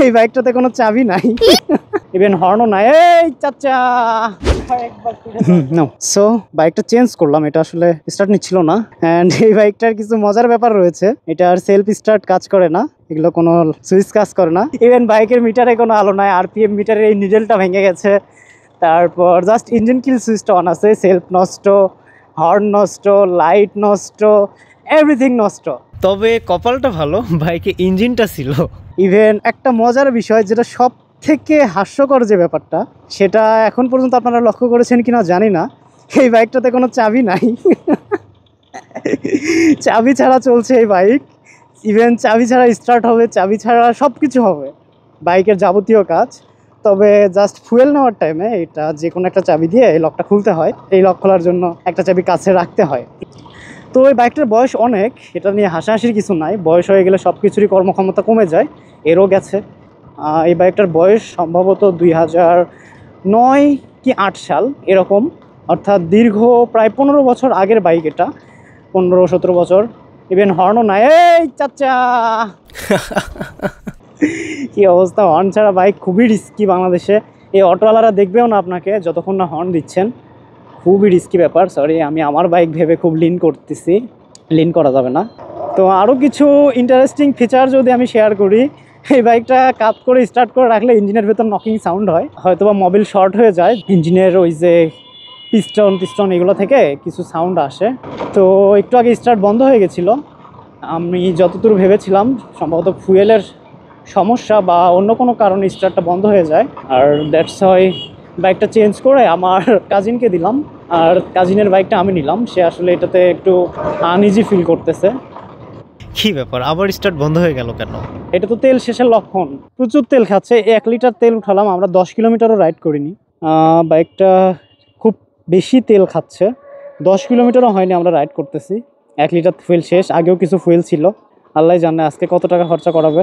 এই বাইকটাতে কোনো চাবি নাই, ইভেন হর্নও নাই। এই চাচা সো বাইকটা চেঞ্জ করলাম, এটা আসলে স্টার্ট নিচ্ছিল না। অ্যান্ড এই বাইকটার কিছু মজার ব্যাপার রয়েছে, এটা আর সেলফ স্টার্ট কাজ করে না, এগুলো কোনো সুইচ কাজ করে না। ইভেন বাইকের মিটারে কোনো আলো নাই, আরপিএম মিটারের এই নিডেলটা ভেঙে গেছে। তারপর জাস্ট ইঞ্জিন কিল সুইচটা অন আছে, সেলফ নষ্ট, হর্ন নষ্ট, লাইট নষ্ট, এভরিথিং নষ্ট। তবে কপালটা ভালো, বাইকে ইঞ্জিনটা ছিল। ইভেন একটা মজার বিষয়, যেটা সব থেকে হাস্যকর যে ব্যাপারটা, সেটা এখন পর্যন্ত আপনারা লক্ষ্য করেছেন কিনা জানি না, এই বাইকটাতে কোনো চাবি নাই। চাবি ছাড়া চলছে এই বাইক। ইভেন চাবি ছাড়া স্টার্ট হবে, চাবি ছাড়া সব কিছু হবে, বাইকের যাবতীয় কাজ। তবে জাস্ট ফুয়েল নেওয়ার টাইমে এটা যে কোনো একটা চাবি দিয়ে এই লকটা খুলতে হয়, এই লক খোলার জন্য একটা চাবি কাছে রাখতে হয়। তো এই বাইকটার বয়স অনেক, এটা নিয়ে হাসাহাসির কিছু নাই, বয়স হয়ে গেলে সব কিছুরই কর্মক্ষমতা কমে যায়, এরও গেছে। এই বাইকটার বয়স সম্ভবত 2009 কি 8 সাল এরকম, অর্থাৎ দীর্ঘ প্রায় 15 বছর আগের বাইক এটা, 15-17 বছর। ইভেন হর্নও নাই। এই চাচা কি অবস্থা, হর্ন ছাড়া বাইক খুবই রিস্কি বাংলাদেশে। এই অটোওয়ালারা দেখবেও না আপনাকে যতক্ষণ না হর্ন দিচ্ছেন, খুবই রিস্কি ব্যাপার। সরি, আমি আমার বাইক ভেবে খুব লিন করতেছি, লিন করা যাবে না। তো আরও কিছু ইন্টারেস্টিং ফিচার যদি আমি শেয়ার করি, এই বাইকটা কাত করে স্টার্ট করে রাখলে ইঞ্জিনের ভেতর নকিং সাউন্ড হয়, হয়তোবা মোবিল শর্ট হয়ে যায়, ইঞ্জিনের ওই যে পিস্টন এগুলো থেকে কিছু সাউন্ড আসে। তো একটু আগে স্টার্ট বন্ধ হয়ে গেছিলো, আমি যতদূর ভেবেছিলাম সম্ভবত ফুয়েলের সমস্যা বা অন্য কোনো কারণে স্টার্টটা বন্ধ হয়ে যায়। আর দ্যাটস হয় বাইকটা চেঞ্জ করে আমার কাজিনকে দিলাম, আর কাজিনের বাইকটা আমি নিলাম। সে আসলে এটাতে একটু আনইজি ফিল করতেছে। কি ব্যাপার, আবার স্টার্ট বন্ধ হয়ে গেল কেন? এটা তো তেল শেষের লক্ষণ, প্রচুর তেল খাচ্ছে। 1 লিটার তেল উঠালাম, আমরা 10 কিলোমিটারও রাইড করিনি। বাইকটা খুব বেশি তেল খাচ্ছে, 10 কিলোমিটারও হয়নি আমরা রাইড করতেছি, 1 লিটার ফুয়েল শেষ। আগেও কিছু ফুয়েল ছিল, আল্লাহ জানে আজকে কত টাকা খরচা করাবে।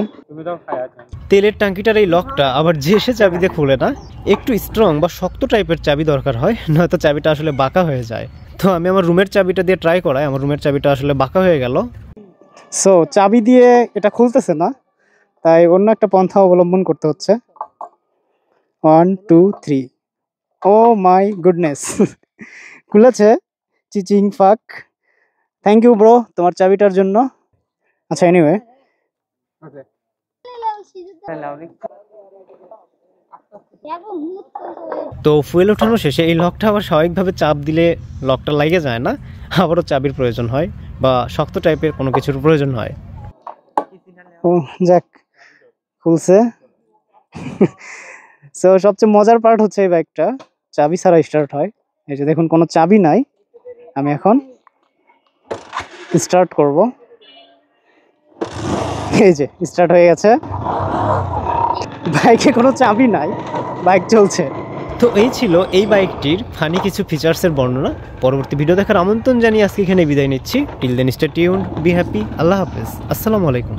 তেলের ট্যাঙ্কিটার এই লকটা আবার যে সে চাবি দিয়ে খুলে না, একটু স্ট্রং বা শক্ত টাইপের চাবি দরকার হয়, নয়তো চাবিটা আসলে বাঁকা হয়ে যায়। তো আমি আমার রুমের চাবিটা দিয়ে ট্রাই করাই, আমার রুমের চাবিটা আসলে বাঁকা হয়ে গেল। সো চাবি দিয়ে এটা খুলতেছে না, তাই অন্য একটা পন্থা অবলম্বন করতে হচ্ছে। 1 2 3, ও মাই গুডনেস, খুলেছে। চিচিং ফাক, থ্যাংক ইউ ব্রো তোমার চাবিটার জন্য। আচ্ছা এনিওয়ে, তো ফুয়েল ওঠানো শেষে এই লকটা আবার স্বাভাবিকভাবে চাপ দিলে লকটা লাগে যায় না, আবারও চাবির প্রয়োজন হয় বা শক্ত টাইপের কোনো কিছুর প্রয়োজন হয়। ও যাক, খুলছে। সো সবচেয়ে মজার পার্ট হচ্ছে এই বাইকটা চাবি ছাড়া স্টার্ট হয়। এই যে দেখুন, কোনো চাবি নাই। আমি এখন স্টার্ট করব, এই যে স্টার্ট হয়ে গেছে। বাইকে কোনো চাবি নাই, বাইক চলছে। তো এই ছিল এই বাইকটির ফানি কিছু ফিচার্সের বর্ণনা। পরবর্তী ভিডিও দেখার আমন্ত্রণ জানিয়ে আজকে এখানে বিদায় নিচ্ছি। Till then stay tuned, be happy, আল্লাহ হাফেজ, আসসালামু আলাইকুম।